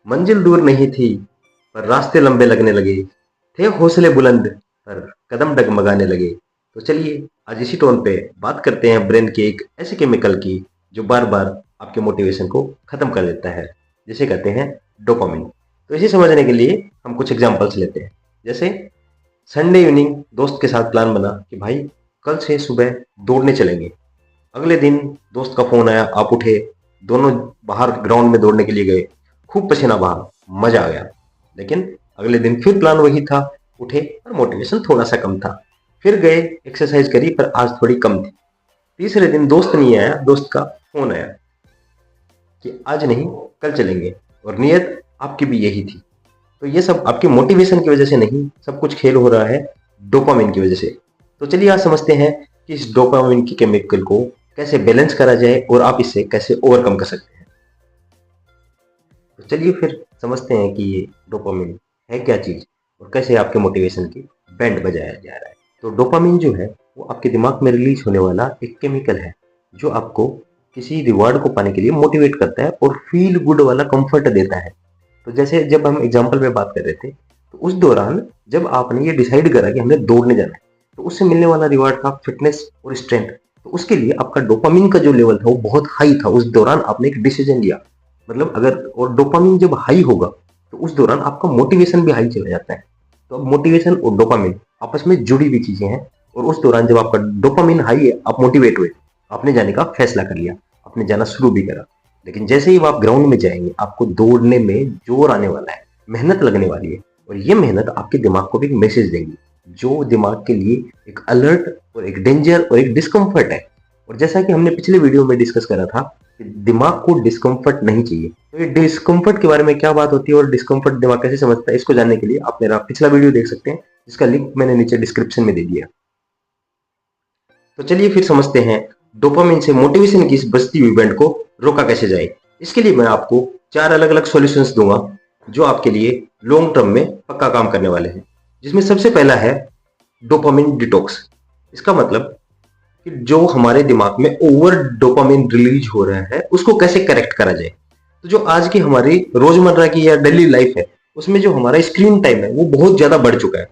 मंजिल दूर नहीं थी पर रास्ते लंबे लगने लगे, थे हौसले बुलंद पर कदम डगमगाने लगे। तो चलिए आज इसी टोन पे बात करते हैं ब्रेन के एक ऐसे केमिकल की जो बार बार आपके मोटिवेशन को खत्म कर देता है, जिसे कहते हैं डोपामिन। तो इसे समझने के लिए हम कुछ एग्जांपल्स लेते हैं। जैसे संडे इवनिंग दोस्त के साथ प्लान बना कि भाई कल से सुबह दौड़ने चलेंगे। अगले दिन दोस्त का फोन आया, आप उठे, दोनों बाहर ग्राउंड में दौड़ने के लिए गए, खूब पसीना बहा, मजा आ गया। लेकिन अगले दिन फिर प्लान वही था, उठे और मोटिवेशन थोड़ा सा कम था, फिर गए, एक्सरसाइज करी पर आज थोड़ी कम थी। तीसरे दिन दोस्त नहीं आया, दोस्त का फोन आया कि आज नहीं कल चलेंगे, और नियत आपकी भी यही थी। तो ये सब आपके मोटिवेशन की वजह से नहीं, सब कुछ खेल हो रहा है डोपामिन की वजह से। तो चलिए आज समझते हैं कि इस डोपामिन की केमिकल को कैसे बैलेंस करा जाए और आप इसे कैसे ओवरकम कर सकते हैं। तो चलिए फिर समझते हैं कि ये डोपामिन है क्या चीज़ और कैसे आपके मोटिवेशन की बैंड बजाया जा रहा है। तो डोपामिन जो है वो आपके दिमाग में रिलीज होने वाला एक केमिकल है जो आपको किसी रिवार्ड को पाने के लिए मोटिवेट करता है और फील गुड वाला कंफर्ट देता है। तो जैसे जब हम एग्जाम्पल में बात कर रहे थे, तो उस दौरान जब आपने ये डिसाइड करा कि हमें दौड़ने जाना है, तो उससे मिलने वाला रिवार्ड था फिटनेस और स्ट्रेंथ। तो उसके लिए आपका डोपामिन का जो लेवल था वो बहुत हाई था। उस दौरान आपने एक डिसीजन लिया, मतलब अगर, और डोपामिन जब हाई होगा तो उस दौरान आपका मोटिवेशन भी हाई चला जाता है। तो अब मोटिवेशन और डोपामिन आपस में जुड़ी हुई चीजें हैं, और उस दौरान जब आपका डोपामिन हाई है, आप मोटिवेट हुए, आपने जाने का फैसला कर लिया, आपने जाना शुरू भी करा। लेकिन जैसे ही आप ग्राउंड में जाएंगे, आपको दौड़ने में जोर आने वाला है, मेहनत लगने वाली है, और ये मेहनत आपके दिमाग को भी एक मैसेज देगी जो दिमाग के लिए एक अलर्ट और एक डेंजर और एक डिस्कम्फर्ट है। और जैसा कि हमने पिछले वीडियो में डिस्कस करा था कि दिमाग को डिस्कम्फर्ट नहीं चाहिए। तो ये डिस्कम्फर्ट के बारे में क्या बात होती है और डिस्कम्फर्ट दिमाग कैसे समझता है, इसको जानने के लिए आप मेरा पिछला वीडियो देख सकते हैं, जिसका लिंक मैंने नीचे डिस्क्रिप्शन में दे दिया। तो चलिए फिर समझते हैं डोपामिन से मोटिवेशन की इस बस्ती हुई बैंड को रोका कैसे जाए। इसके लिए मैं आपको 4 अलग अलग सॉल्यूशंस दूंगा जो आपके लिए लॉन्ग टर्म में पक्का काम करने वाले हैं। जिसमें सबसे पहला है डोपामिन डिटॉक्स। इसका मतलब कि जो हमारे दिमाग में ओवर डोपामिन रिलीज हो रहा है उसको कैसे करेक्ट करा जाए। तो जो आज की हमारी रोजमर्रा की या डेली लाइफ है, उसमें जो हमारा स्क्रीन टाइम है वो बहुत ज्यादा बढ़ चुका है।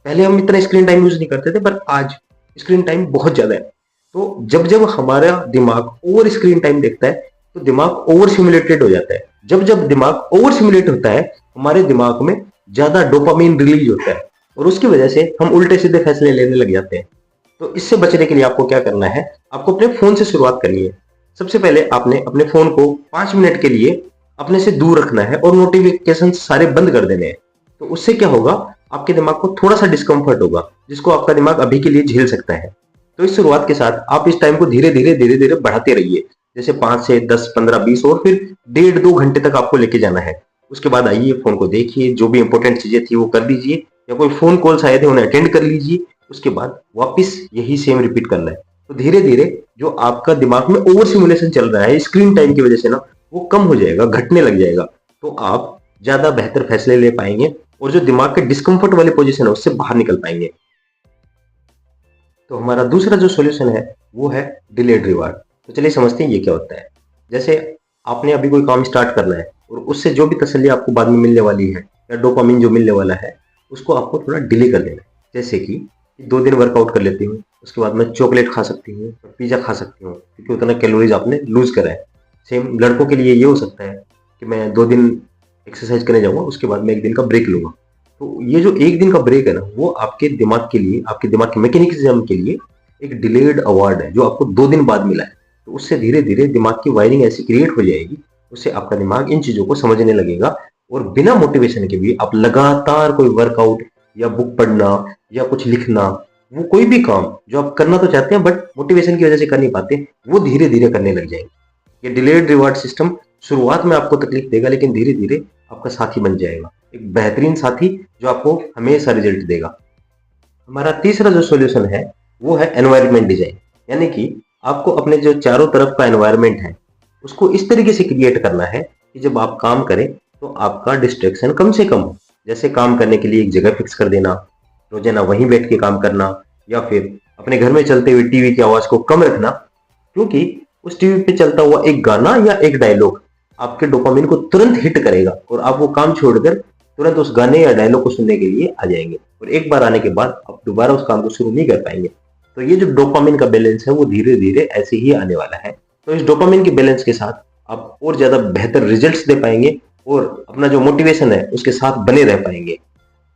पहले हम इतना स्क्रीन टाइम यूज नहीं करते थे, पर आज स्क्रीन टाइम बहुत ज्यादा है। तो जब जब हमारा दिमाग ओवर स्क्रीन टाइम देखता है तो दिमाग ओवर सिमुलेटेड हो जाता है। जब जब दिमाग ओवर सिमुलेट होता है, हमारे दिमाग में ज्यादा डोपामिन रिलीज होता है, और उसकी वजह से हम उल्टे सीधे फैसले लेने लग जाते हैं। तो इससे बचने के लिए आपको क्या करना है, आपको अपने फोन से शुरुआत करनी है। सबसे पहले आपने अपने फोन को 5 मिनट के लिए अपने से दूर रखना है और नोटिफिकेशन सारे बंद कर देने हैं। तो उससे क्या होगा, आपके दिमाग को थोड़ा सा डिस्कंफर्ट होगा जिसको आपका दिमाग अभी के लिए झेल सकता है। तो इस शुरुआत के साथ आप इस टाइम को धीरे धीरे बढ़ाते रहिए, जैसे 5 से 10, 15, 20, और फिर 1.5-2 घंटे तक आपको लेके जाना है। उसके बाद आइए फोन को देखिए, जो भी इंपॉर्टेंट चीजें थी वो कर दीजिए, या कोई फोन कॉल्स आए थे उन्हें अटेंड कर लीजिए। उसके बाद वापस यही सेम रिपीट करना है। तो धीरे धीरे जो आपका दिमाग में ओवर सिमुलेशन चल रहा है स्क्रीन टाइम की वजह से ना, वो कम हो जाएगा, घटने लग जाएगा। तो आप ज्यादा बेहतर फैसले ले पाएंगे और जो दिमाग के डिस्कंफर्ट वाली पोजीशन है उससे बाहर निकल पाएंगे। तो हमारा दूसरा जो सॉल्यूशन है वो है डिलेड रिवार्ड। तो चलिए समझते हैं ये क्या होता है। जैसे आपने अभी कोई काम स्टार्ट करना है और उससे जो भी तसल्ली आपको बाद में मिलने वाली है या डोपामिन जो मिलने वाला है, उसको आपको थोड़ा डिले कर देना है। जैसे कि 2 दिन वर्कआउट कर लेती हूँ, उसके बाद मैं चॉकलेट खा सकती हूँ, पिज्जा खा सकती हूँ, क्योंकि उतना कैलोरीज आपने लूज करा है। सेम लड़कों के लिए ये हो सकता है कि मैं 2 दिन एक्सरसाइज करने जाऊंगा, उसके बाद मैं 1 दिन का ब्रेक लूंगा। तो ये जो 1 दिन का ब्रेक है ना, वो आपके दिमाग के लिए, आपके दिमाग के मैकेनिज्म के लिए एक डिलेड अवार्ड है जो आपको 2 दिन बाद मिला है। तो उससे धीरे धीरे दिमाग की वायरिंग ऐसी क्रिएट हो जाएगी, उससे आपका दिमाग इन चीजों को समझने लगेगा, और बिना मोटिवेशन के भी आप लगातार कोई वर्कआउट या बुक पढ़ना या कुछ लिखना, वो कोई भी काम जो आप करना तो चाहते हैं बट मोटिवेशन की वजह से कर नहीं पाते, वो धीरे धीरे करने लग जाएंगे। ये डिलेड रिवार्ड सिस्टम शुरुआत में आपको तकलीफ देगा, लेकिन धीरे धीरे आपका साथी बन जाएगा, एक बेहतरीन साथी जो आपको हमेशा रिजल्ट देगा। हमारा तीसरा जो सॉल्यूशन है वो है एनवायरनमेंट डिजाइन। यानी कि आपको अपने जो चारों तरफ का एनवायरनमेंट है उसको इस तरीके से क्रिएट करना है कि जब आप काम करें तो आपका डिस्ट्रैक्शन कम से कम हो। जैसे काम करने के लिए एक जगह फिक्स कर देना, रोजाना वहीं बैठ के काम करना, या फिर अपने घर में चलते हुए टीवी की आवाज को कम रखना, क्योंकि उस टीवी पे चलता हुआ एक गाना या एक डायलॉग आपके डोपामिन को तुरंत हिट करेगा और आप वो काम छोड़कर तुरंत उस गाने या डायलॉग को सुनने के लिए आ जाएंगे, और एक बार आने के बाद आप दोबारा उस काम को शुरू नहीं कर पाएंगे। तो ये जो डोपामिन का बैलेंस है वो धीरे धीरे ऐसे ही आने वाला है। तो इस डोपामिन के बैलेंस के साथ आप और ज्यादा बेहतर रिजल्ट्स दे पाएंगे और अपना जो मोटिवेशन है उसके साथ बने रह पाएंगे,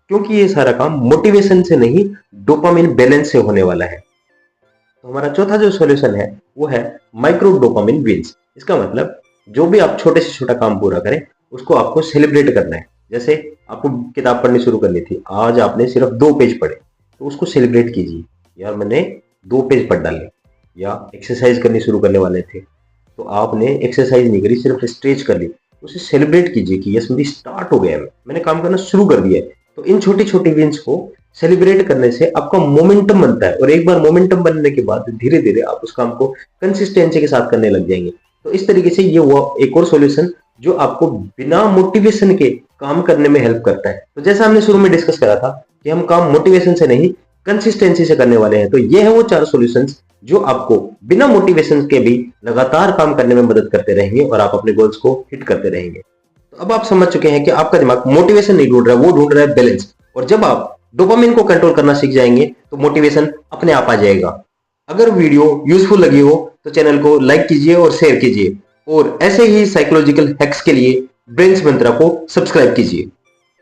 क्योंकि ये सारा काम मोटिवेशन से नहीं डोपामिन बैलेंस से होने वाला है। तो हमारा चौथा जो सॉल्यूशन है वो है माइक्रो डोपामिन विंस। इसका मतलब जो भी आप छोटे से छोटा काम पूरा करें उसको आपको सेलिब्रेट करना है। जैसे आपको किताब पढ़नी शुरू करनी थी, आज आपने सिर्फ 2 पेज पढ़े, तो उसको सेलिब्रेट कीजिए, यार मैंने 2 पेज पढ़ डाले। या एक्सरसाइज करनी शुरू करने वाले थे तो आपने एक्सरसाइज नहीं करी, सिर्फ स्ट्रेच कर ली, उसे सेलिब्रेट कीजिए कि यस मेरी स्टार्ट हो गया है, मैंने काम करना शुरू कर दिया है। तो इन छोटी छोटी विंस को सेलिब्रेट करने से आपका मोमेंटम बनता है, और एक बार मोमेंटम बनने के बाद धीरे धीरे आप उस काम को कंसिस्टेंसी के साथ करने लग जाएंगे। तो इस तरीके से ये वो एक और सॉल्यूशन जो आपको बिना मोटिवेशन के काम करने में हेल्प करता है। तो जैसा हमने शुरू में डिस्कस करा था कि हम काम मोटिवेशन से नहीं कंसिस्टेंसी से करने वाले हैं, तो ये है वो 4 सॉल्यूशंस जो आपको बिना मोटिवेशन के भी लगातार काम करने में मदद करते रहेंगे और आप अपने गोल्स को हिट करते रहेंगे। तो अब आप समझ चुके हैं कि आपका दिमाग मोटिवेशन नहीं ढूंढ रहा है, वो ढूंढ रहा है बैलेंस। और जब आप डोपामिन को कंट्रोल करना सीख जाएंगे तो मोटिवेशन अपने आप आ जाएगा। अगर वीडियो यूजफुल लगी हो तो चैनल को लाइक कीजिए और शेयर कीजिए, और ऐसे ही साइकोलॉजिकल हैक्स के लिए ब्रेन्स मंत्रा को सब्सक्राइब कीजिए।